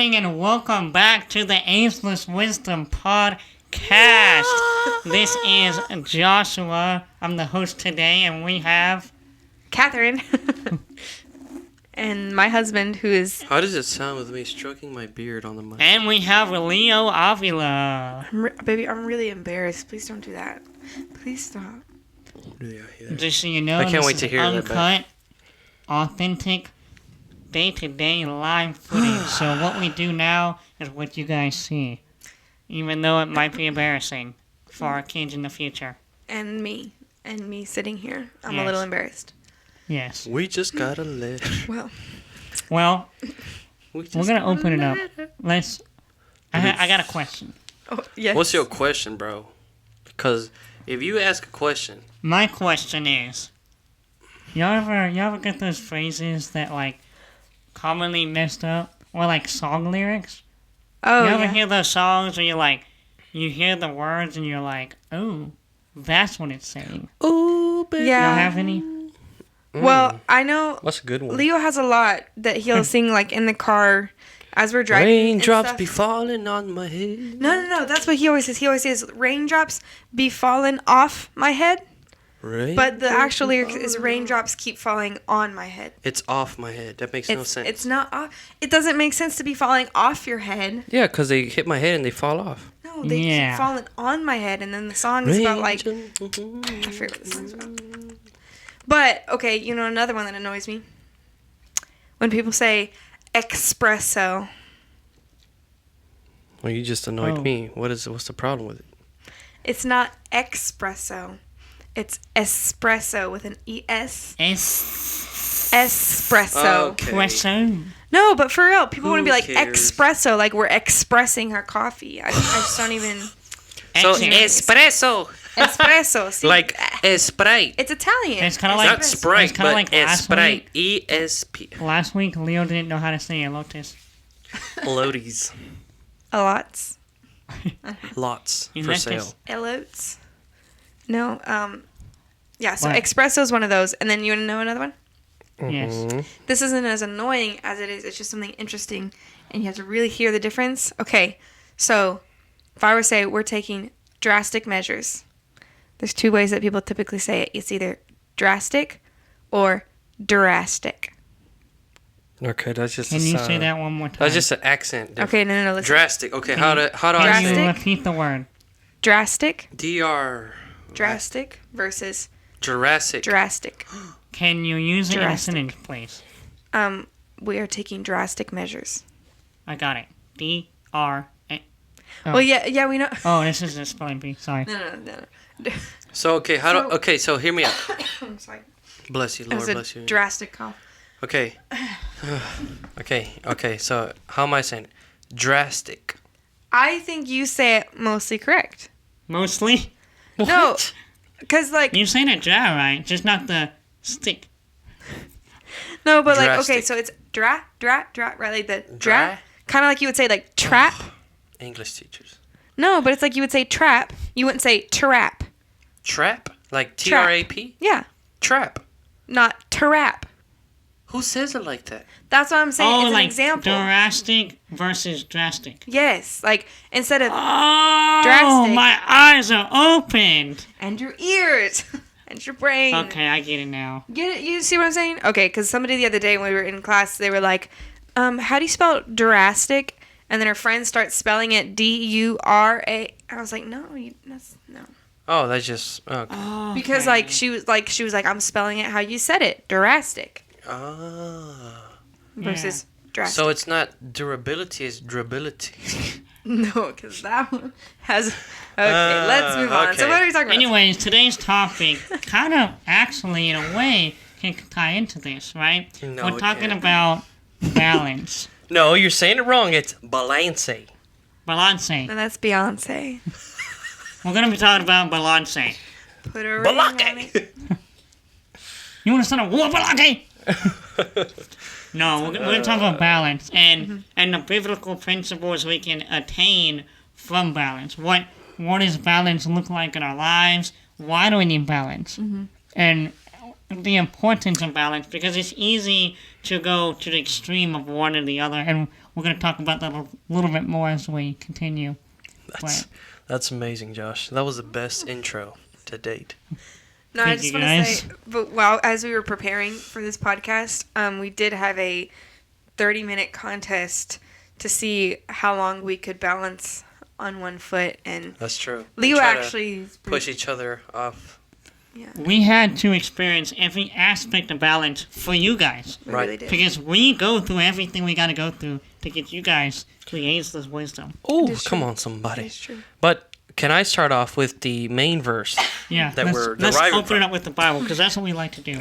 morning and welcome back to the Ageless Wisdom Podcast. This is Joshua. I'm the host today, and we have Catherine. And my husband, who is... How does it sound with me stroking my beard on the mic? And we have Leo Avila. Baby, I'm really embarrassed. Please don't do that. Please stop. Yeah, yeah. Just so you know, I can't this wait is to hear that uncut, back. authentic, day-to-day live footage. So what we do now is what you guys see, even though it might be embarrassing for our kids in the future. And me sitting here. I'm Yes. a little embarrassed. Yes. We just got a letter. Well, We're gonna open it up. I got a question. oh, yes. What's your question, bro? Because if you ask a question, My question is, y'all ever get those phrases that like commonly messed up, or like song lyrics? Oh, You ever yeah. hear those songs where you hear the words and you're like, oh, that's what it's saying. ooh, baby. You don't Yeah. have any? Well, I know What's a good one? Leo has a lot that he'll sing like in the car as we're driving. and Raindrops stuff. be falling on my head. No. That's what he always says. He always says, raindrops be falling off my head. But the actual lyric is raindrops keep falling on my head. It's off my head. That makes no sense. It's not off. It doesn't make sense to be falling off your head. Yeah, because they hit my head and they fall off. No, they Yeah. keep falling on my head, and then the song is about like I Raindrops. forget what the song's about. But okay, you know another one that annoys me when people say espresso. Well, you just annoyed Oh. me. What's the problem with it? It's not espresso. It's espresso with an es. Espresso. Okay. Question. No, but for real, people want to Who be like cares? espresso, like we're expressing our coffee. I just don't even. So Actually, espresso, Espresso. See, like Sprite. it's Italian. It's kinda It's like- not Sprite, it's kinda but like last Sprite. ESP. Last week, Leo didn't know how to say elotes. Loties. A lots. Lots for Elotes. sale. Elotes. No, yeah, so What? espresso is one of those. And then you want to know another one? Yes. Mhm. This isn't as annoying as it is. It's just something interesting. And you have to really hear the difference. Okay, so if I were to say we're taking drastic measures, there's two ways that people typically say it. It's either drastic or drastic. Okay, that's just Can a you sound. say that one more time? That's just an accent. difference. Okay, no, listen. Drastic. Okay, Can how you- do I Can Drastic? say you it? repeat the word? Drastic, DR. drastic versus Jurassic. drastic. Can you use it in a Drastic. sentence, please? We are taking drastic measures. I got it. D-R. Oh. Well, yeah, we know. Oh, this is a spelling bee. Sorry. No. So okay, so hear me out. I'm sorry. Bless you, It Lord was a bless you. drastic cough. Okay. okay. So how am I saying it? Drastic. I think you say it mostly correct. Mostly? No, because like You saying it dry, right? Just not the stick. no, but like Drastic. okay, so it's right, like the Dra? kind of like you would say like trap. English teachers. No, but it's like you would say trap. You wouldn't say trap. Trap? Like Trap. TRAP? Yeah, Trap. not trap. Who says it like that? That's what I'm saying. Oh, it's like an example. drastic versus drastic. Yes, like instead of Oh, Drastic. my eyes are opened. and your ears and your brain. Okay, I get it now. Get it? You see what I'm saying? Okay, because somebody the other day when we were in class, they were like, how do you spell drastic? And then her friends start spelling it D-U-R-A. I was like, no. Oh, that's just okay. Oh, Because like she was like, I'm spelling it how you said it, drastic Ah. versus drastic. So it's not durability, it's durability. No, because that one has. Okay, let's move on. So okay. what are we talking about? Anyways, today's topic kind of actually, in a way, can tie into this, right? No, We're it talking can't. about balance. No, you're saying it wrong. It's balance. Balance. And that's Beyonce. We're going to be talking about balance. Put a ring on it. Balake. You want to start a war, balance? No, we're going to talk about balance and the biblical principles we can attain from balance. What does balance look like in our lives? Why do we need balance? And the importance of balance, because it's easy to go to the extreme of one or the other. And we're going to talk about that a little bit more as we continue. That's amazing, Josh. That was the best intro to date. No, I Thank just you, want to guys. say, but while as we were preparing for this podcast, we did have a 30-minute contest to see how long we could balance on one foot, and That's true. Leo Try to actually push each other off. We had to experience every aspect of balance for you guys. we Right. really did. Because we go through everything we got to go through to get you guys to gain this wisdom. Oh, is come true. on, somebody. That's true. But can I start off with the main verse? Yeah, That we're let's deriving open from. it up with the Bible because that's what we like to do.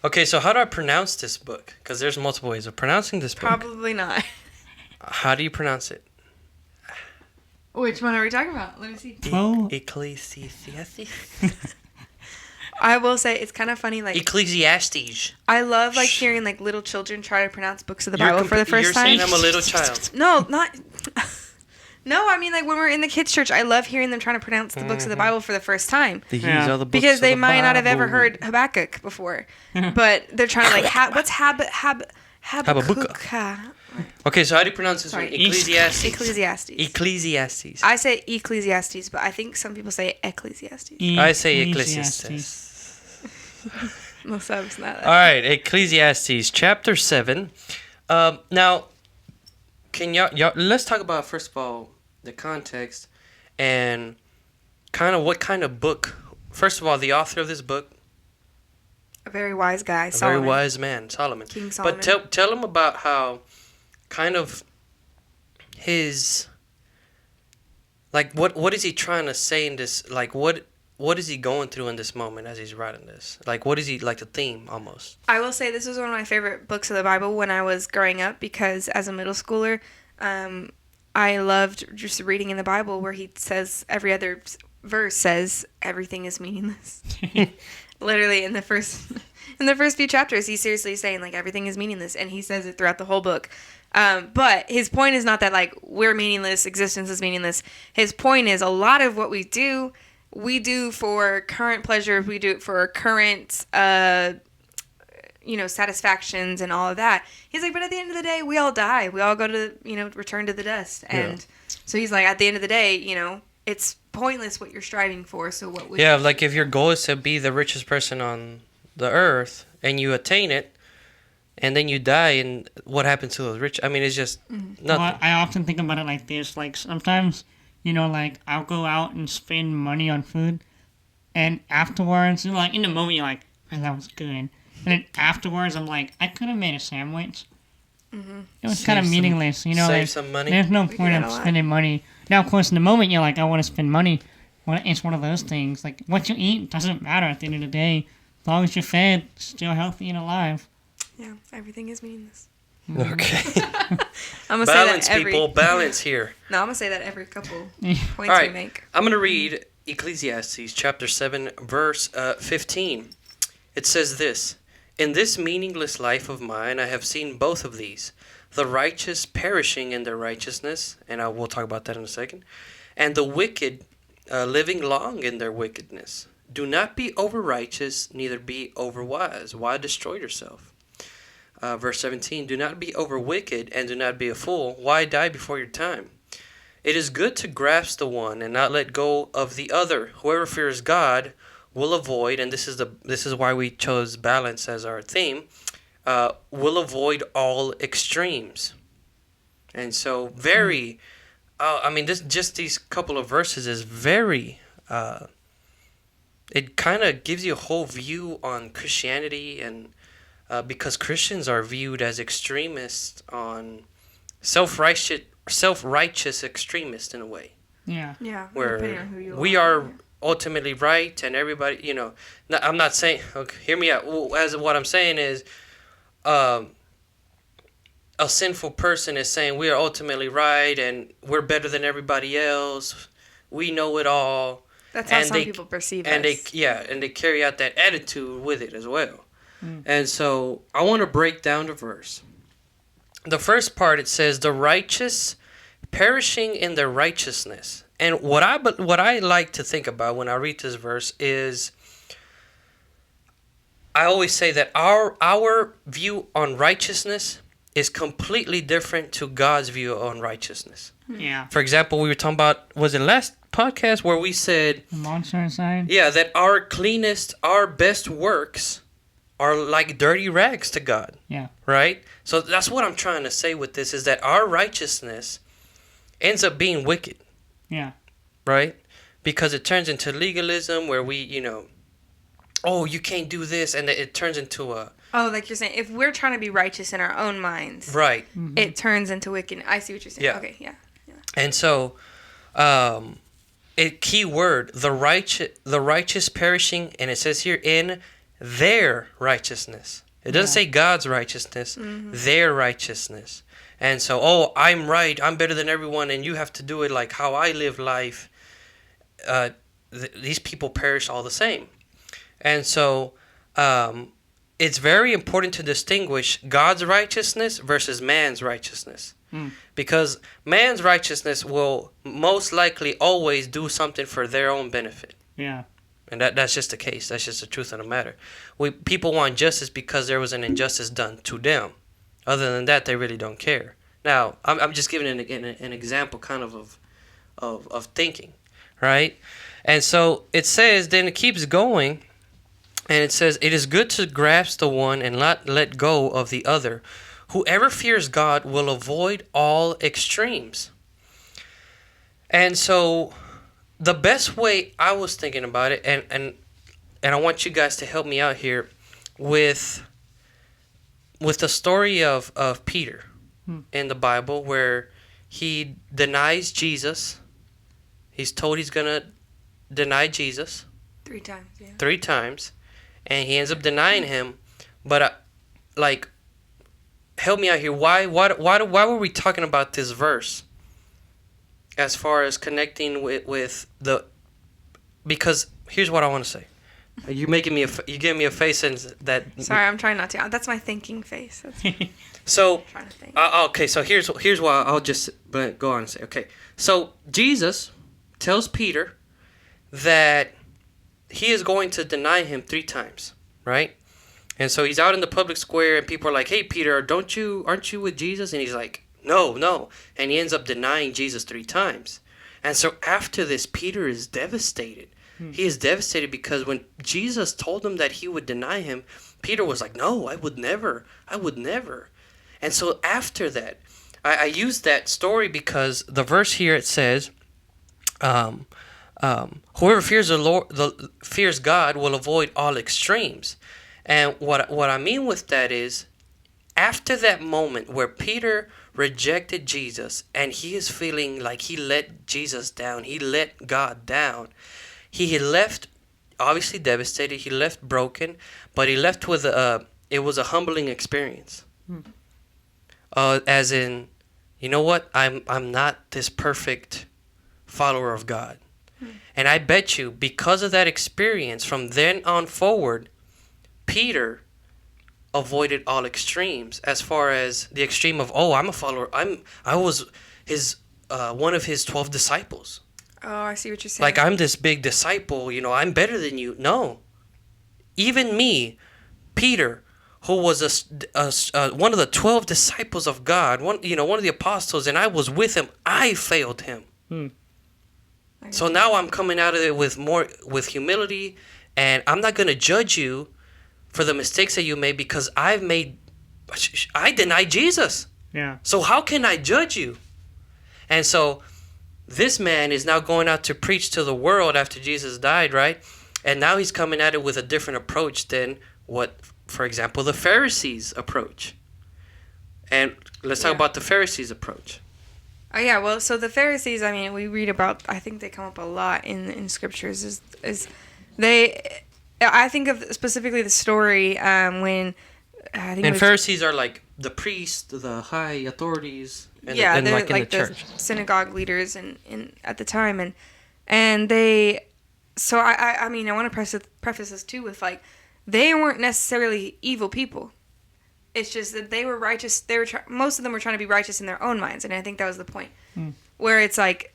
Okay, so how do I pronounce this book? Because there's multiple ways of pronouncing this book. Probably not. How do you pronounce it? Which one are we talking about? Let me see. Pro- Ecclesiastes. I will say it's kind of funny. Like Ecclesiastes. I love like hearing like little children try to pronounce books of the You're Bible for the you're first time. saying I'm a little child. No, not. No, I mean like when we're in the kids' church, I love hearing them trying to pronounce the books of the Bible for the first time These Yeah. are the books because of they the might not have ever Bible. heard Habakkuk before, but they're trying to like what's Habakkuk? Okay, so how do you pronounce this Sorry. one? Ecclesiastes. Ecclesiastes. Ecclesiastes. I say Ecclesiastes, but I think some people say Ecclesiastes. I say Ecclesiastes. No, so it's not that. All right, Ecclesiastes chapter 7. Now, can y'all let's talk about first of all the context and kind of what kind of book. First of all, the author of this book, A very wise guy, a Solomon. very wise man, Solomon. King Solomon. But tell him about how kind of his like what is he trying to say in this, like what is he going through in this moment as he's writing this? Like what is he, like the theme almost? I will say this was one of my favorite books of the Bible when I was growing up because as a middle schooler, I loved just reading in the Bible where he says every other verse says everything is meaningless. Literally in the first few chapters, he's seriously saying like everything is meaningless, and he says it throughout the whole book. But his point is not that like we're meaningless, existence is meaningless. His point is a lot of what we do for current pleasure. We do it for current, satisfactions and all of that. He's like, but at the end of the day, we all die. We all go to, return to the dust. And so he's like, at the end of the day, it's pointless what you're striving for. So what would Yeah, like if your goal is to be the richest person on the earth and you attain it, and then you die, and what happens to those rich? I mean, it's just nothing. Well, I often think about it like this. Like sometimes, like I'll go out and spend money on food, and afterwards, like in the moment, you're like, "Man, that was good," and then afterwards, I'm like, "I could have made a sandwich." Mm-hmm. It was Save kind of some- meaningless, save like, some money. There's no We do point that of a lot. spending money. Now, of course, in the moment, you're like, "I want to spend money." Well, it's one of those things. Like what you eat doesn't matter at the end of the day, as long as you're fed, still healthy and alive. Yeah, everything is meaningless. Okay. I'm gonna say Balance, that every. people. Balance here. No, I'm gonna say that every couple Yeah. points All right. we make. I'm going to read Ecclesiastes chapter 7, verse 15. It says this: "In this meaningless life of mine, I have seen both of these, the righteous perishing in their righteousness," and we'll talk about that in a second, "and the wicked living long in their wickedness. Do not be over righteous, neither be over wise. Why destroy yourself?" Verse 17, "Do not be over wicked, and do not be a fool. Why die before your time? It is good to grasp the one and not let go of the other. Whoever fears God will avoid," and this is why we chose balance as our theme, will avoid all extremes. And so these couple of verses is very, it kind of gives you a whole view on Christianity, and because Christians are viewed as extremists, on self-righteous extremists in a way, Yeah. Yeah, where depending on who you we are ultimately right and everybody, I'm not saying, okay, hear me out. As what I'm saying is, a sinful person is saying we are ultimately right and we're better than everybody else. We know it all. That's how and some they- people perceive And us. they carry out that attitude with it as well. And so I want to break down the verse. The first part, it says, "The righteous perishing in their righteousness." And what I like to think about when I read this verse is, I always say that our view on righteousness is completely different to God's view on righteousness. Yeah. For example, we were talking about, was it last podcast where we said, The monster inside. yeah, that our cleanest, our best works are like dirty rags to God. Yeah. Right? So that's what I'm trying to say with this, is that our righteousness ends up being wicked. Yeah. Right? Because it turns into legalism where we, oh, you can't do this, and it turns into a... Oh, like you're saying, if we're trying to be righteous in our own minds, Right. it turns into wicked. I see what you're saying. Yeah. Okay, yeah. And so, key word, the righteous perishing, and it says here, in their righteousness. It doesn't say God's righteousness, their righteousness. And so, oh, I'm right, I'm better than everyone, and you have to do it like how I live life. These people perish all the same. And so, it's very important to distinguish God's righteousness versus man's righteousness. Because man's righteousness will most likely always do something for their own benefit. Yeah. And that's just the case. That's just the truth of the matter. People want justice because there was an injustice done to them. Other than that, they really don't care. Now, I'm just giving an example kind of thinking, right? And so it says, then it keeps going, and it says, it is good to grasp the one and not let go of the other. Whoever fears God will avoid all extremes. And so the best way I was thinking about it, and I want you guys to help me out here with the story of Peter in the Bible, where he denies Jesus. He's told he's going to deny Jesus 3 times, yeah. 3 times, and he ends up denying him. But help me out here. Why were we talking about this verse as far as connecting with the? Because here's what I want to say. You giving me a face and that. Sorry, I'm trying not to. That's my thinking face. That's So I'm trying to think. okay, so here's why I'll just go on and say. Okay, so Jesus tells Peter that he is going to deny him 3 times, right? And so he's out in the public square, and people are like, "Hey, Peter, aren't you with Jesus?" And he's like, "No." And he ends up denying Jesus 3 times. And so after this, Peter is devastated. He is devastated because when Jesus told him that he would deny him, Peter was like, "No, I would never. And so after that, I use that story because the verse here, it says, whoever fears God will avoid all extremes. And what I mean with that is, after that moment where Peter rejected Jesus and he is feeling like he let Jesus down, he let God down, he had left obviously devastated, he left broken, but he left with it was a humbling experience. As in, you know what, I'm not this perfect follower of God. And I bet you, because of that experience, from then on forward, Peter avoided all extremes, as far as the extreme of, oh, I'm a follower. I was his one of his 12 disciples. Oh, I see what you're saying. Like, I'm this big disciple, I'm better than you. No. Even me, Peter, who was one of the 12 disciples of God, one of the apostles, and I was with him, I failed him. So now I'm coming out of it with humility, and I'm not going to judge you for the mistakes that you made, because I denied Jesus. Yeah. So how can I judge you? And so this man is now going out to preach to the world after Jesus died, right? And now he's coming at it with a different approach than what, for example, the Pharisees' approach. And let's talk about the Pharisees' approach. Oh yeah, well, so the Pharisees, I mean, we read about, I think they come up a lot in scriptures, I think of specifically the story when, I think and Pharisees are like the priests, the high authorities, and they're like in like the church. Synagogue leaders in at the time, and they, so I mean, I want to preface this too with, like, they weren't necessarily evil people. It's just that they were righteous. Most of them were trying to be righteous in their own minds, and I think that was the point. Where it's like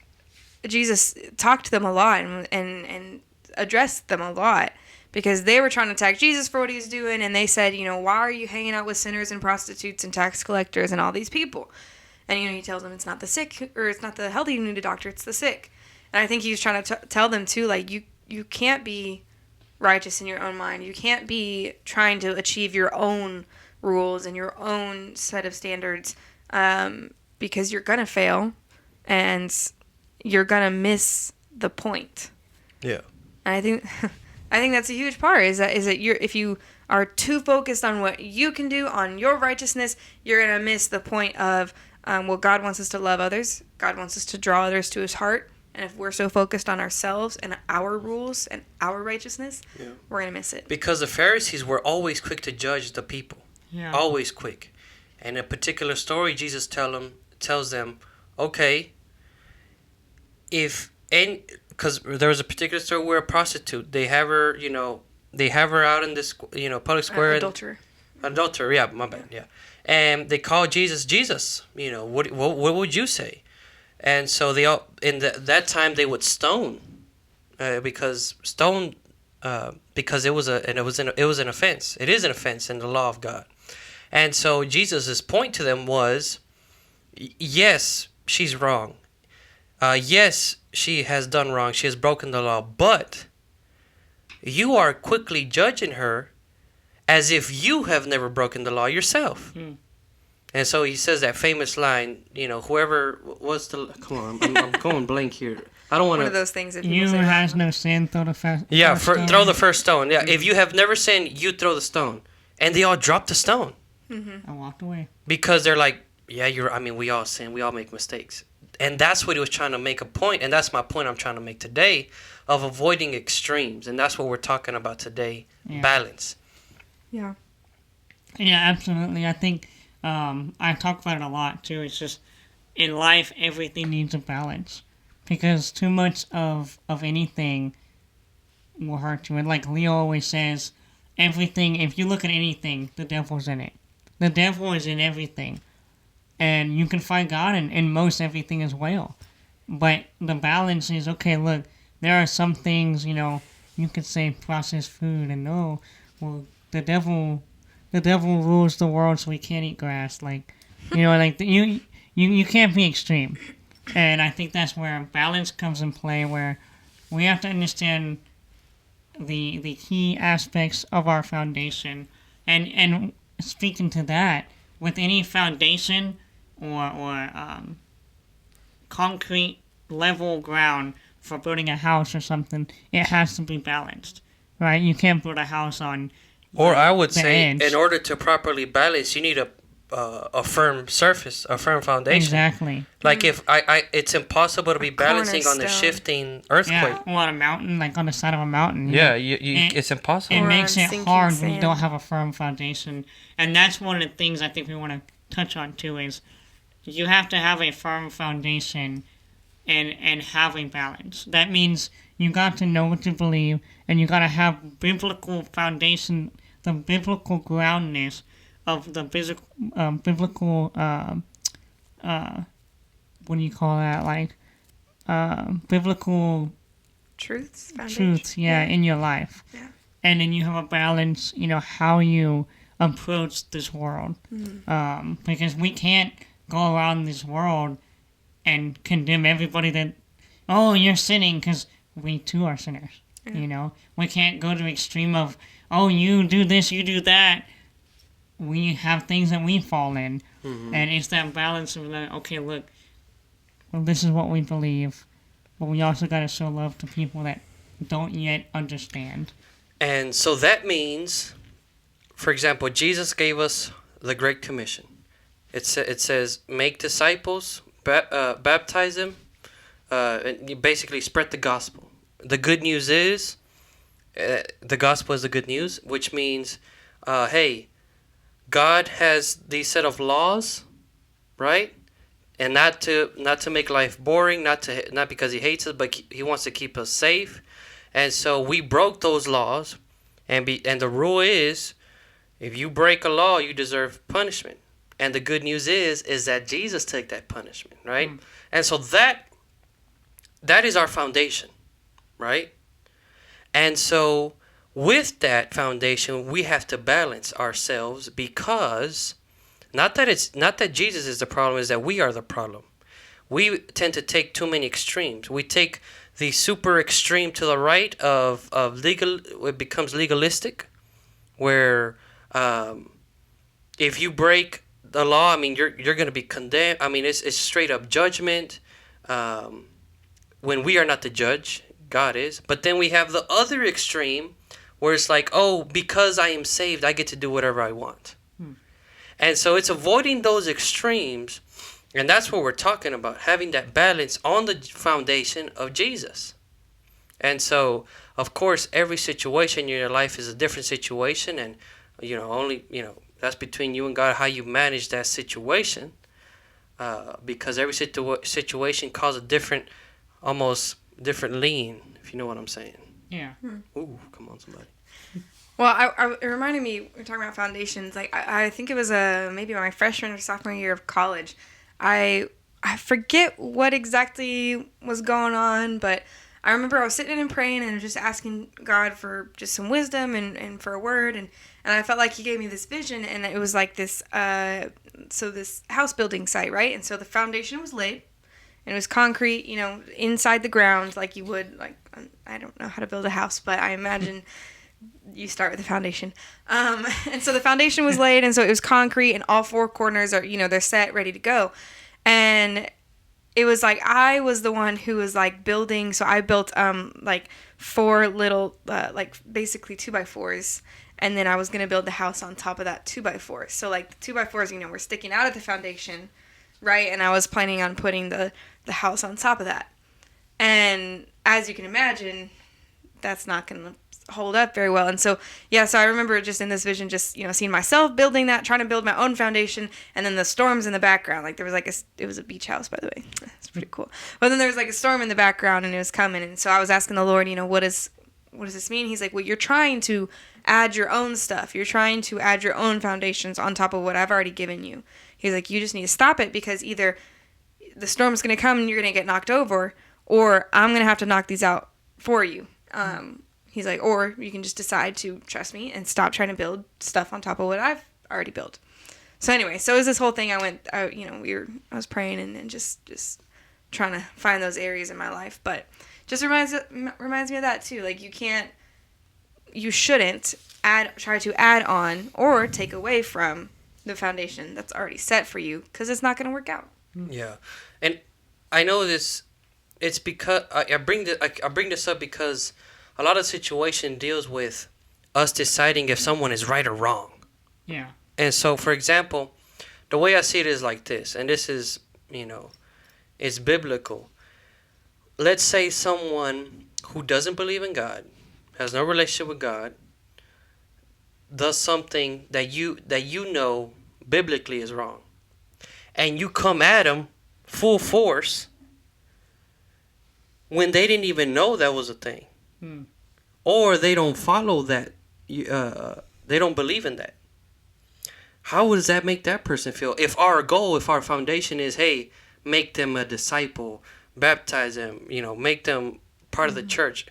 Jesus talked to them a lot, and addressed them a lot because they were trying to attack Jesus for what he was doing, and they said, why are you hanging out with sinners and prostitutes and tax collectors and all these people? And he tells them it's not the sick or it's not the healthy who need a doctor, it's the sick. And I think he was trying to tell them too, like you can't be righteous in your own mind. You can't be trying to achieve your own rules and your own set of standards, because you're gonna fail and you're gonna miss the point. Yeah. And I think that's a huge part is that if you are too focused on what you can do on your righteousness, you're gonna miss the point of God wants us to love others. God wants us to draw others to his heart. And if we're so focused on ourselves and our rules and our righteousness, we're gonna miss it. Because the Pharisees were always quick to judge the people. Yeah. Always quick. And in a particular story, Jesus tells them, okay, because there was a particular story where a prostitute, they have her out in this, public square. Adulterer, yeah, my bad, yeah. And they call Jesus, what would you say? And so they all, that time they would stone, because it was an offense. It is an offense in the law of God. And so Jesus' point to them was, yes, she's wrong. Yes, she has done wrong. She has broken the law. But you are quickly judging her as if you have never broken the law yourself. And so he says that famous line, whoever was the... Come on, I'm going blank here. I don't want to... One of those things that You people say. has no sin, throw the first Yeah, stone. throw the first stone. Yeah, if you have never sinned, you throw the stone. And they all dropped the stone. I walked away. Because they're like, yeah, we all sin. We all make mistakes. And that's what he was trying to make a point. And that's my point I'm trying to make today of avoiding extremes. And that's what we're talking about today. Yeah. Balance. Yeah. Yeah, absolutely. I think I talk about it a lot too. It's just in life, everything needs a balance because too much of anything will hurt you. And like Leo always says, everything. If you look at anything, the devil's in it. The devil is in everything, and you can find God in most everything as well. But the balance is okay. Look, there are some things you could say processed food, and the devil rules the world, so we can't eat grass. You can't be extreme, and I think that's where balance comes in play. Where we have to understand the key aspects of our foundation, and speaking to that, with any foundation or concrete level ground for building a house or something, it has to be balanced, right? You can't build a house on. Or I would the say, edge. in order to properly balance, you need a firm surface, a firm foundation. Exactly. Like if it's impossible to be balancing on the cornerstone. shifting earthquake. Yeah, on a mountain, like on the side of a mountain. Yeah, It- it's impossible. It Or makes on it sinking hard when you sand. don't have a firm foundation. And that's one of the things I think we want to touch on too is you have to have a firm foundation and have a balance. That means you got to know what to believe and you got to have biblical foundation, the biblical groundness of the biblical, what do you call that? Like, biblical truths, in your life. Yeah. And then you have a balance, how you approach this world. Because we can't go around this world and condemn everybody that, oh, you're sinning, because we too are sinners. We can't go to the extreme of, oh, you do this, you do that. We have things that we fall in. And it's that balance of like, okay, look, well, this is what we believe, but we also got to show love to people that don't yet understand. And so that means, for example, Jesus gave us the Great Commission. It says, make disciples, baptize them, and you basically spread the gospel. The good news is, the gospel is the good news, which means, hey, God has these set of laws, right? And not to make life boring, not because he hates us, but he wants to keep us safe. And so we broke those laws, and the rule is, if you break a law, you deserve punishment. And the good news is that Jesus took that punishment, right? And so that is our foundation, right? And so with that foundation, we have to balance ourselves, because not that Jesus is the problem, is that we are the problem. We tend to take too many extremes. We take the super extreme to the right of legal. It becomes legalistic, where if you break the law, I mean, you're going to be condemned. I mean, it's straight up judgment. When we are not the judge, God is. But then we have the other extreme, where it's like, oh, because I am saved, I get to do whatever I want. And so it's avoiding those extremes. And that's what we're talking about, having that balance on the foundation of Jesus. And so, of course, every situation in your life is a different situation. And, that's between you and God, how you manage that situation. Because every situation calls a different, almost different lean, if you know what I'm saying. Yeah. Ooh, come on, somebody. Well, it reminded me, we're talking about foundations. Like, I think it was maybe my freshman or sophomore year of college. I forget what exactly was going on, but I remember I was sitting and praying and just asking God for just some wisdom and for a word. And I felt like he gave me this vision, and it was like this, this house building site, right? And so the foundation was laid, and it was concrete, inside the ground, like you would, like, I don't know how to build a house, but I imagine you start with the foundation. And so the foundation was laid, and so it was concrete, and all four corners are, they're set, ready to go. And it was like I was the one who was like building. So I built like four little like basically 2x4s, and then I was gonna build the house on top of that 2x4. So like the 2x4s, were sticking out of the foundation, right? And I was planning on putting the house on top of that. And as you can imagine, that's not gonna hold up very well. And so so I remember just in this vision, just seeing myself building that, trying to build my own foundation, and then the storms in the background. Like there was like it was a beach house, by the way. It's pretty cool. But then there was like a storm in the background, and it was coming. And so I was asking the Lord, what does this mean? He's like, well, you're trying to add your own stuff. You're trying to add your own foundations on top of what I've already given you. He's like, you just need to stop it, because either the storm's going to come and you're going to get knocked over, or I'm going to have to knock these out for you. He's like, or you can just decide to trust me and stop trying to build stuff on top of what I've already built. So anyway, so it was this whole thing. I was praying and just trying to find those areas in my life. But just reminds me of that too. Like you shouldn't try to add on or take away from the foundation that's already set for you, because it's not going to work out. Yeah, and I know this. It's because I bring this up because a lot of situation deals with us deciding if someone is right or wrong. Yeah. And so, for example, the way I see it is like this, and this is, it's biblical. Let's say someone who doesn't believe in God, has no relationship with God, does something that you know biblically is wrong, and you come at them full force when they didn't even know that was a thing. Or they don't follow that, they don't believe in that. How does that make that person feel? If our goal, if our foundation is, hey, make them a disciple, baptize them, make them part of the church,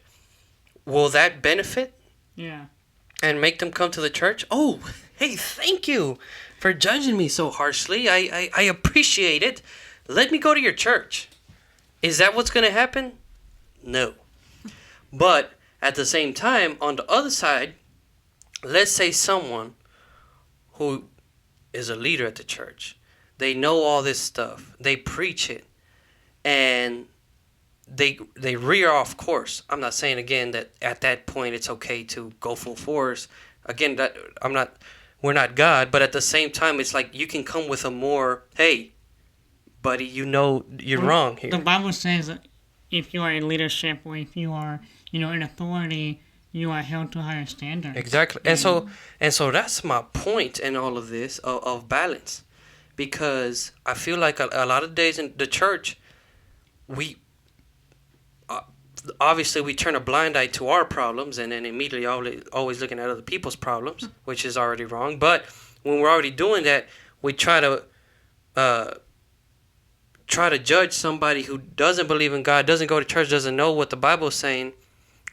will that benefit? Yeah. And make them come to the church? Oh, hey, thank you for judging me so harshly. I appreciate it. Let me go to your church. Is that what's going to happen? No. But at the same time, on the other side, let's say someone who is a leader at the church, they know all this stuff, they preach it, and they rear off course. I'm not saying again that at that point it's okay to go full force. Again, that we're not God, but at the same time, it's like you can come with a more, hey, buddy, you're wrong here. The Bible says that if you are in leadership, or if you are in authority, you are held to a higher standard. Exactly. And so that's my point in all of this, of balance. Because I feel like a lot of days in the church, we obviously we turn a blind eye to our problems, and then immediately always looking at other people's problems, which is already wrong. But when we're already doing that, we try to judge somebody who doesn't believe in God, doesn't go to church, doesn't know what the Bible is saying,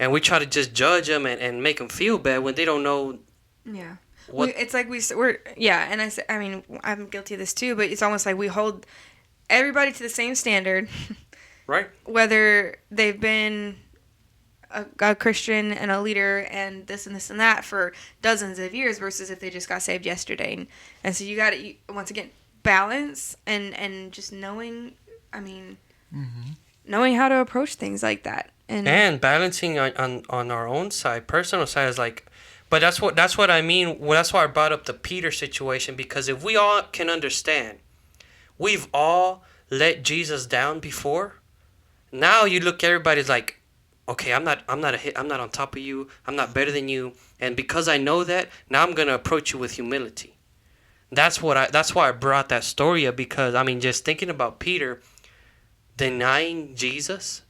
and we try to just judge them and make them feel bad when they don't know Yeah. what. It's like we're yeah, and I mean, I'm guilty of this too, but it's almost like we hold everybody to the same standard, Right. whether they've been a Christian and a leader and this and that for dozens of years versus if they just got saved yesterday. And so you got to, once again, balance and just knowing, I mean, knowing how to approach things like that. And balancing on our own side, personal side is like, but that's what I mean. Well, that's why I brought up the Peter situation, because if we all can understand, we've all let Jesus down before. Now you look, everybody's like, okay, I'm not on top of you. I'm not better than you. And because I know that, now I'm gonna approach you with humility. That's why I brought that story up, because I mean, just thinking about Peter denying Jesus,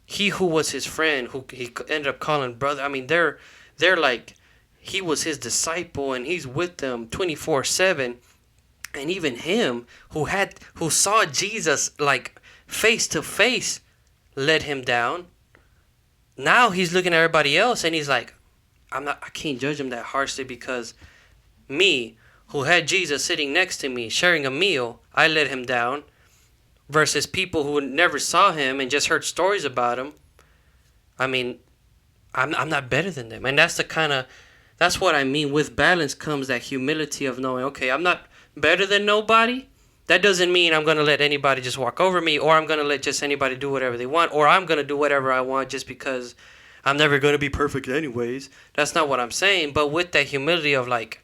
he who was his friend, who he ended up calling brother. I mean, they're like, he was his disciple and he's with them 24/7. And even him who saw Jesus like face to face let him down. Now he's looking at everybody else and he's like, I can't judge him that harshly, because me, who had Jesus sitting next to me sharing a meal, I let him down, versus people who never saw him and just heard stories about him. I mean, I'm not better than them. And that's what I mean. With balance comes that humility of knowing, okay, I'm not better than nobody. That doesn't mean I'm going to let anybody just walk over me, or I'm going to let just anybody do whatever they want, or I'm going to do whatever I want just because I'm never going to be perfect anyways. That's not what I'm saying. But with that humility of like,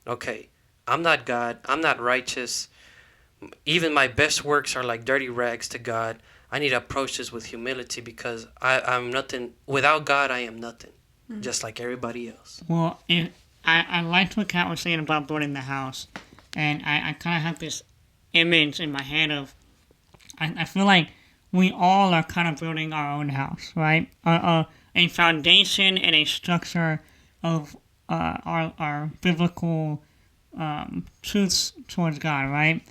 okay, I'm not God. I'm not righteous. Even my best works are like dirty rags to God. I need to approach this with humility, because I'm nothing. Without God, I am nothing. Just like everybody else. Well, I liked what Kat was saying about building the house. And I kind of have this image in my head of, I feel like we all are kind of building our own house, right? A foundation and a structure of our biblical truths towards God, right?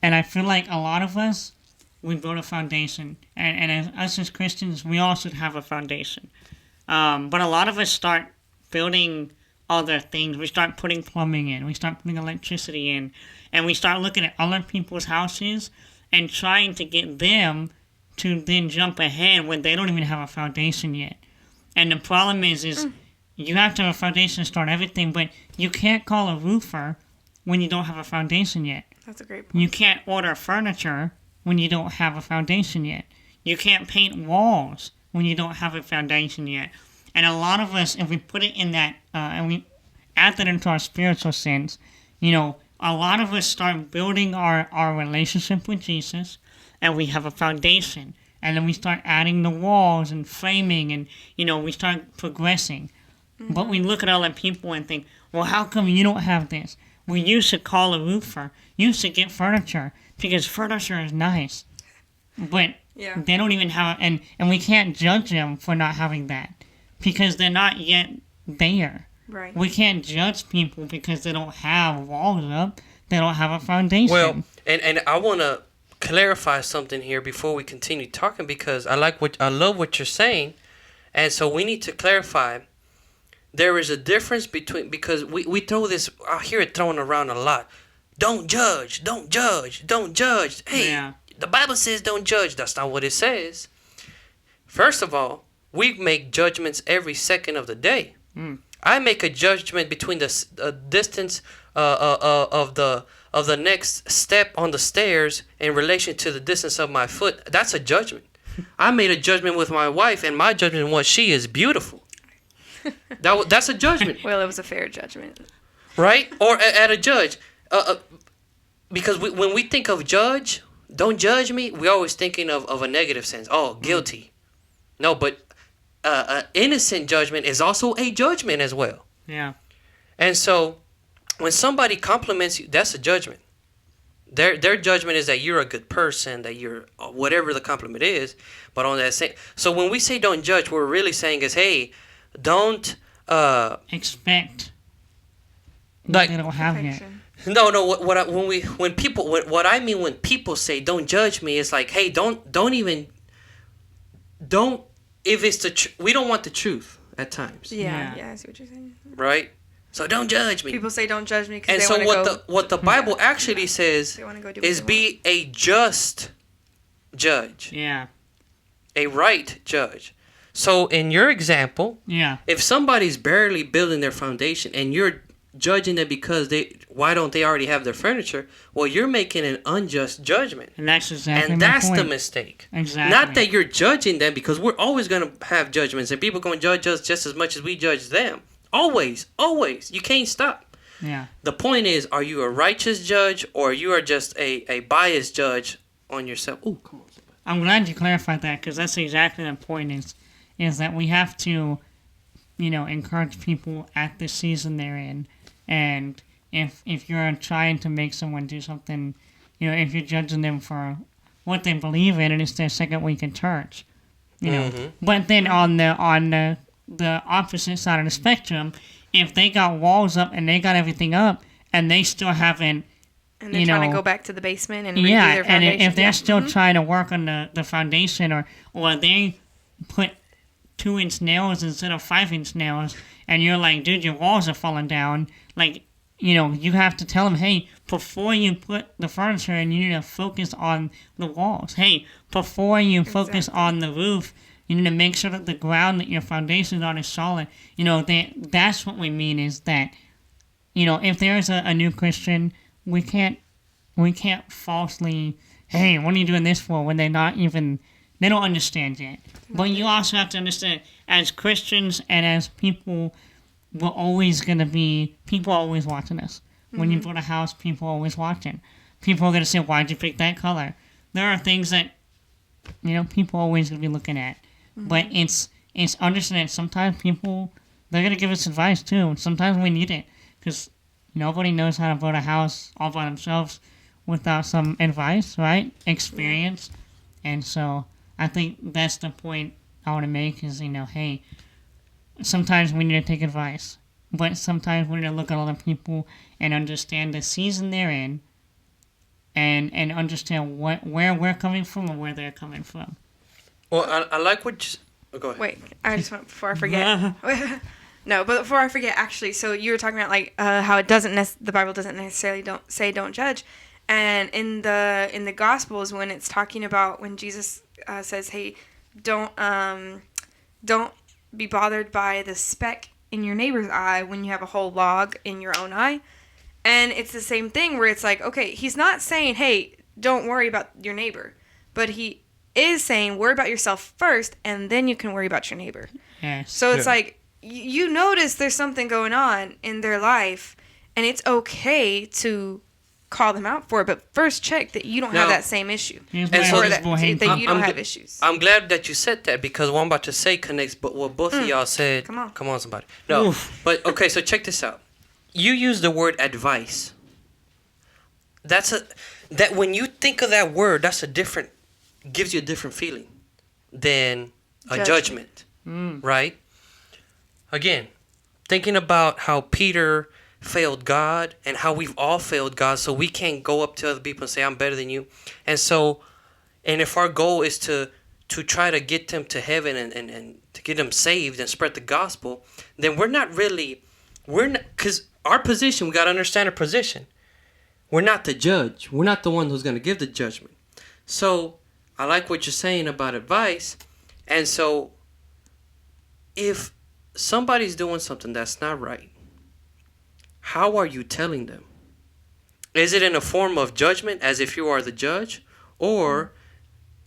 And I feel like a lot of us, we build a foundation. And as us as Christians, we all should have a foundation. But a lot of us start building other things. We start putting plumbing in. We start putting electricity in. And we start looking at other people's houses and trying to get them to then jump ahead when they don't even have a foundation yet. And the problem is you have to have a foundation to start everything, but you can't call a roofer when you don't have a foundation yet. That's a great point. You can't order furniture when you don't have a foundation yet. You can't paint walls when you don't have a foundation yet. And a lot of us, if we put it in that, and we add that into our spiritual sense, a lot of us start building our relationship with Jesus, and we have a foundation. And then we start adding the walls and framing, and, we start progressing. Mm-hmm. But we look at other people and think, well, how come you don't have this? Well, you should call a roofer. You should get furniture, because furniture is nice. But they don't even have, and we can't judge them for not having that, because they're not yet there. Right. We can't judge people because they don't have walls up. They don't have a foundation. Well, and I want to clarify something here before we continue talking, because I love what you're saying, and so we need to clarify. There is a difference between, because we throw this, I hear it thrown around a lot. Don't judge, don't judge, don't judge. Hey, the Bible says don't judge. That's not what it says. First of all, we make judgments every second of the day. I make a judgment between the distance of the next step on the stairs in relation to the distance of my foot. That's a judgment. I made a judgment with my wife, and my judgment was she is beautiful. That's a judgment. Well, it was a fair judgment. Right? Or at a judge. Because when we think of judge, don't judge me, we're always thinking of a negative sense. Oh, guilty. No, but innocent judgment is also a judgment as well. Yeah. And so when somebody compliments you, that's a judgment. Their judgment is that you're a good person, that you're whatever the compliment is. But on that same, so when we say don't judge, what we're really saying is, hey, don't expect like they don't have yet. No. What I mean when people say don't judge me is like, hey, don't if it's we don't want the truth at times, Yeah, Yeah. I see what you're saying. right? So don't judge me. People say don't judge me because And they so want to go. what the Bible actually says They want to go do. is what they be a just judge, Yeah. a right judge. So in your example, Yeah. if somebody's barely building their foundation and you're judging them because why don't they already have their furniture? Well, you're making an unjust judgment. And that's exactly And my that's point. the mistake. Exactly. Not that you're judging them, because we're always going to have judgments and people going to judge us just as much as we judge them. Always, always. You can't stop. Yeah. The point is, are you a righteous judge or you are just a biased judge on yourself? Oh, come on. I'm glad you clarified that because that's exactly the point is that we have to, encourage people at the season they're in. And if you're trying to make someone do something, if you're judging them for what they believe in and it's their second week in church, But then on the opposite side of the spectrum, if they got walls up and they got everything up and they still haven't, And they're trying to go back to the basement and redo yeah, their and foundation. if they're still trying to work on the foundation or they put 2-inch nails instead of 5-inch nails, and you're like, dude, your walls are falling down. Like, you have to tell them, hey, before you put the furniture in, you need to focus on the walls. Hey, before you focus on the roof, you need to make sure that the ground that your foundation's on is solid. That's what we mean is that, if there's a new Christian, we can't falsely, hey, what are you doing this for when they don't understand yet. But you also have to understand, as Christians and as people, we're always going to be, people are always watching us. When you build a house, people are always watching. People are going to say, why'd you pick that color? There are things that, people are always going to be looking at. But it's understanding sometimes people, they're going to give us advice too. Sometimes we need it. Because nobody knows how to build a house all by themselves without some advice, right? Experience. And so I think that's the point I want to make is, hey, sometimes we need to take advice. But sometimes we need to look at other people and understand the season they're in and understand where we're coming from and where they're coming from. Well, I like what you... Oh, go ahead. Wait, I just want, before I forget. No, but before I forget, actually, so you were talking about, like, how it doesn't, the Bible doesn't necessarily don't judge. And in the Gospels, when it's talking about when Jesus says, hey, don't be bothered by the speck in your neighbor's eye when you have a whole log in your own eye. And it's the same thing where it's like, okay, he's not saying, hey, don't worry about your neighbor. But he is saying, worry about yourself first, and then you can worry about your neighbor. Yes. So it's like, you notice there's something going on in their life, and it's okay to call them out for it, but first check that you don't have that same issue. Here's And my so Or invisible hand that you don't I'm have gl- issues. I'm glad that you said that because what I'm about to say connects but what both of y'all said. Come on. Come on, somebody. No, Oof. but okay, so check this out. You use the word advice. That when you think of that word, gives you a different feeling than a judgment. Right? Again, thinking about how Peter failed God and how we've all failed God, so we can't go up to other people and say, I'm better than you. And if our goal is to try to get them to heaven and to get them saved and spread the gospel, then we're not, because our position, we got to understand our position. We're not the judge. We're not the one who's going to give the judgment. So I like what you're saying about advice. And so if somebody's doing something that's not right, how are you telling them? Is it in a form of judgment as if you are the judge, or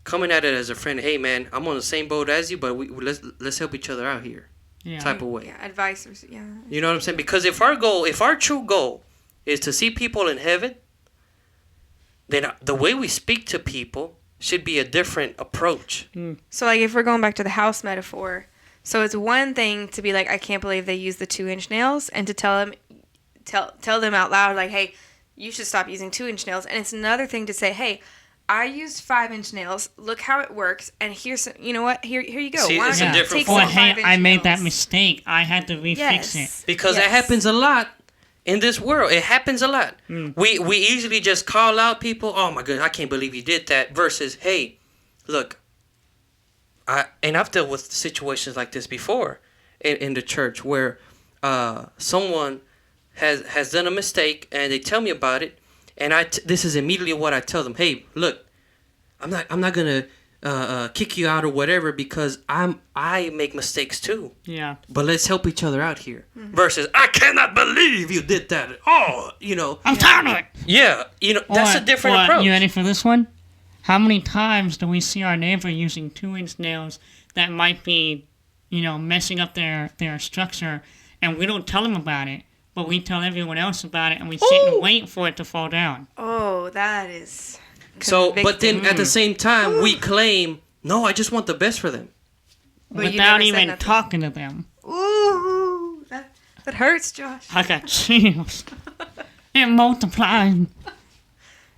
coming at it as a friend? Hey man, I'm on the same boat as you, but let's help each other out here. Yeah. Type of way. Yeah, advice. Yeah. You know what I'm saying? Because if our true goal is to see people in heaven, then the way we speak to people should be a different approach. So, like, if we're going back to the house metaphor, so it's one thing to be like, I can't believe they use the 2-inch nails, and to tell them out loud, like, hey, you should stop using 2-inch nails. And it's another thing to say, hey, I used 5-inch nails. Look how it works. And here's some, you know what? Here you go. See, Why it's don't a you different take form. Or, some hey, 5-inch I made that nails? mistake. I had to refix it. Because Yes. it happens a lot in this world. It happens a lot. We easily just call out people, oh my goodness, I can't believe you did that, versus, hey, look, I've dealt with situations like this before in the church where someone has done a mistake and they tell me about it, and this is immediately what I tell them. Hey, look, I'm not gonna kick you out or whatever because I make mistakes too. Yeah. But let's help each other out here. Versus, I cannot believe you did that. Oh, I'm tired of it. Yeah, that's a different approach. You ready for this one? How many times do we see our neighbor using 2-inch nails that might be, messing up their structure, and we don't tell them about it, but we tell everyone else about it, and we sit and wait for it to fall down. Oh, that is. So, but then convicting. at the same time, we claim, no, I just want the best for them. But you Without never said even nothing. talking to them. Ooh, that hurts, Josh. I got chills. It multiplied.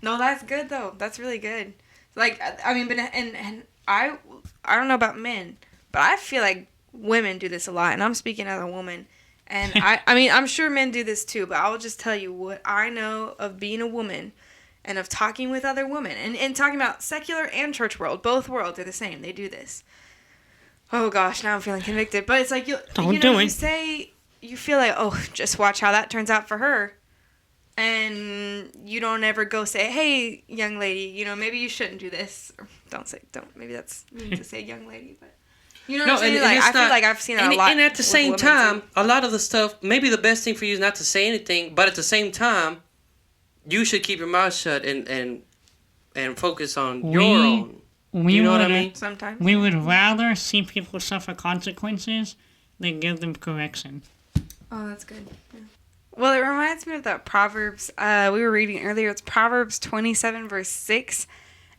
No, that's good though. That's really good. Like, I mean, but and I don't know about men, but I feel like women do this a lot, and I'm speaking as a woman. And I mean, I'm sure men do this too, but I will just tell you what I know of being a woman and of talking with other women and talking about secular and church world. Both worlds are the same. They do this. Oh gosh, now I'm feeling convicted. But it's like, you say, you feel like, oh, just watch how that turns out for her. And you don't ever go say, hey, young lady, maybe you shouldn't do this. Or don't. Maybe that's mean to say young lady, but you know what I'm saying? Like, I feel like I've seen that a lot. And at the with same women, time, too. a lot of the stuff, maybe the best thing for you is not to say anything, but at the same time, you should keep your mouth shut and focus on your own. You know what I mean? Sometimes. We would rather see people suffer consequences than give them correction. Oh, that's good. Yeah. Well, it reminds me of that Proverbs we were reading earlier. It's Proverbs 27, verse 6.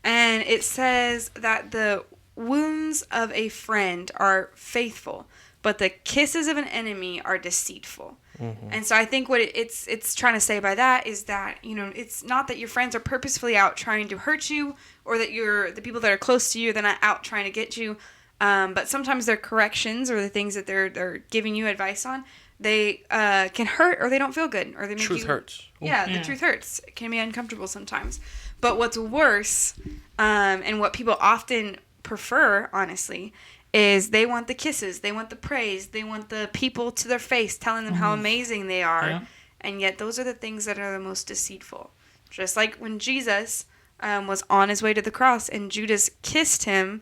And it says that the wounds of a friend are faithful, but the kisses of an enemy are deceitful. Mm-hmm. And so I think what it's trying to say by that is that, it's not that your friends are purposefully out trying to hurt you, or that the people that are close to you, they're not out trying to get you. But sometimes their corrections or the things that they're giving you advice on, they can hurt, or they don't feel good, or they make Truth hurts. Yeah, the truth hurts. It can be uncomfortable sometimes. But what's worse, and what people often prefer, honestly, is they want the kisses, they want the praise, they want the people to their face telling them how amazing they are. Yeah. And yet those are the things that are the most deceitful. Just like when Jesus was on his way to the cross and Judas kissed him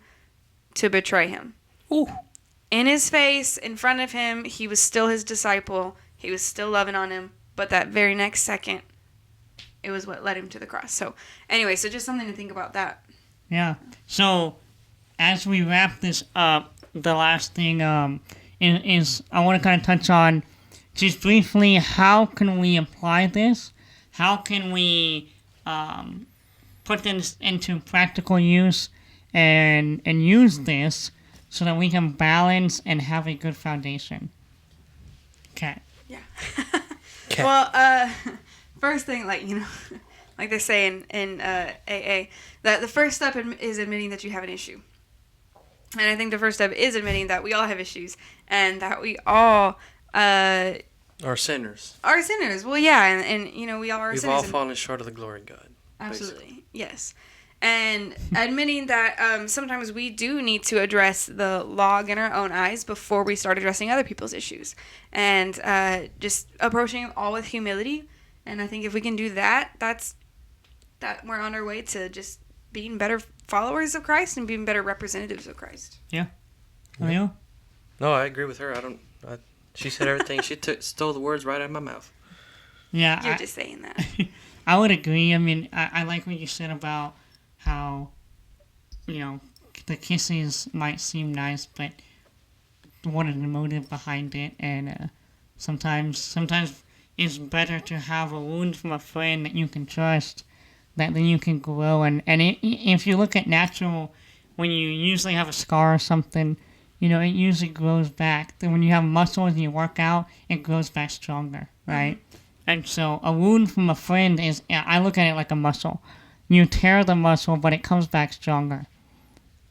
to betray him. Ooh. In his face, in front of him, he was still his disciple. He was still loving on him. But that very next second, it was what led him to the cross. So anyway, so just something to think about that. Yeah. So, as we wrap this up, the last thing is I want to kind of touch on just briefly, how can we apply this? How can we put this into practical use and use this so that we can balance and have a good foundation? Okay. Yeah. Okay. Well, first thing, like they say in AA, that the first step is admitting that you have an issue. And I think the first step is admitting that we all have issues and that we all Are sinners. are sinners. Well, yeah, and we all are We've sinners. all fallen short of the glory of God. Absolutely, yes. And admitting that sometimes we do need to address the log in our own eyes before we start addressing other people's issues. And just approaching it all with humility. And I think if we can do that, that we're on our way to just being better followers of Christ and being better representatives of Christ. Yeah. Leo? No, I agree with her. She said everything. She stole the words right out of my mouth. Yeah. You're just saying that. I would agree. I mean, I like what you said about how, the kisses might seem nice, but what is the motive behind it? And sometimes it's better to have a wound from a friend that you can trust, that then you can grow. And if you look at natural, when you usually have a scar or something, it usually grows back. Then when you have muscles and you work out, it grows back stronger, right? Mm-hmm. And so a wound from a friend I look at it like a muscle. You tear the muscle, but it comes back stronger.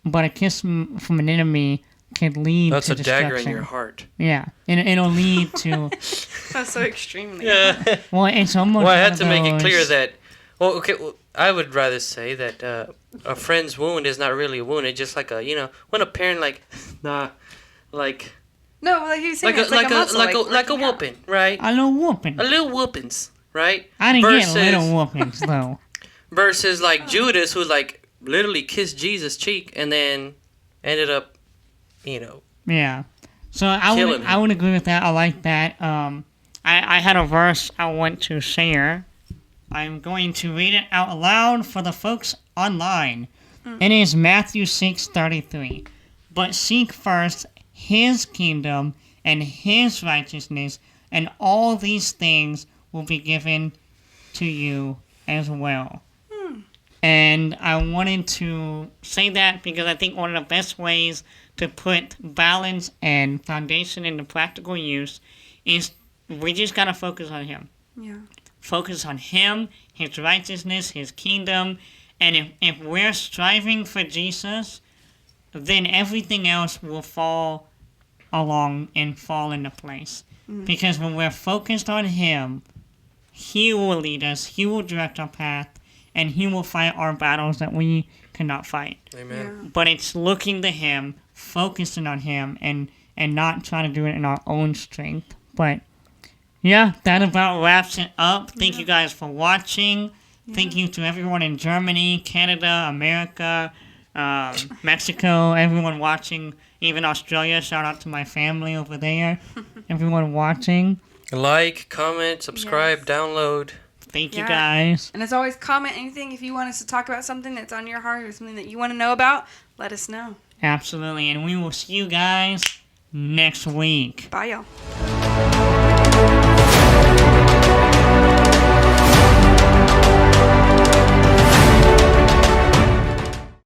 But a kiss from an enemy can lead That's to a destruction. dagger in your heart. Yeah, and it'll lead to... That's so extremely. Yeah. Well, it's almost Well, I one had of to make it clear those- that... Well, okay, I would rather say that a friend's wound is not really a wound. It's just like when a parent No, like he was saying, like it's like a muscle, like a working out. whooping, right? A little whooping. A little whoopings, right? I didn't Versus- get little whoopings though. Versus like Judas, who like literally kissed Jesus' cheek and then ended up, Yeah. So I Killing him. would agree with that. I like that. I had a verse I want to share. I'm going to read it out loud for the folks online. It is Matthew 6:33. But seek first his kingdom and his righteousness, and all these things will be given to you as well. And I wanted to say that because I think one of the best ways to put balance and foundation into practical use is we just got to focus on him. Yeah. Focus on him, his righteousness, his kingdom. And if we're striving for Jesus, then everything else will fall along and fall into place. Because when we're focused on him, he will lead us, he will direct our path, and he will fight our battles that we cannot fight. Amen. But it's looking to him, focusing on him, and not trying to do it in our own strength. But yeah, that about wraps it up. Thank you guys for watching. Thank you to everyone in Germany, Canada, America, Mexico, everyone watching, even Australia. Shout out to my family over there. Everyone watching. Like, comment, subscribe, Yes. download. Thank you Yeah. guys. And as always, comment anything if you want us to talk about something that's on your heart or something that you want to know about. Let us know. Absolutely. And we will see you guys next week. Bye, y'all.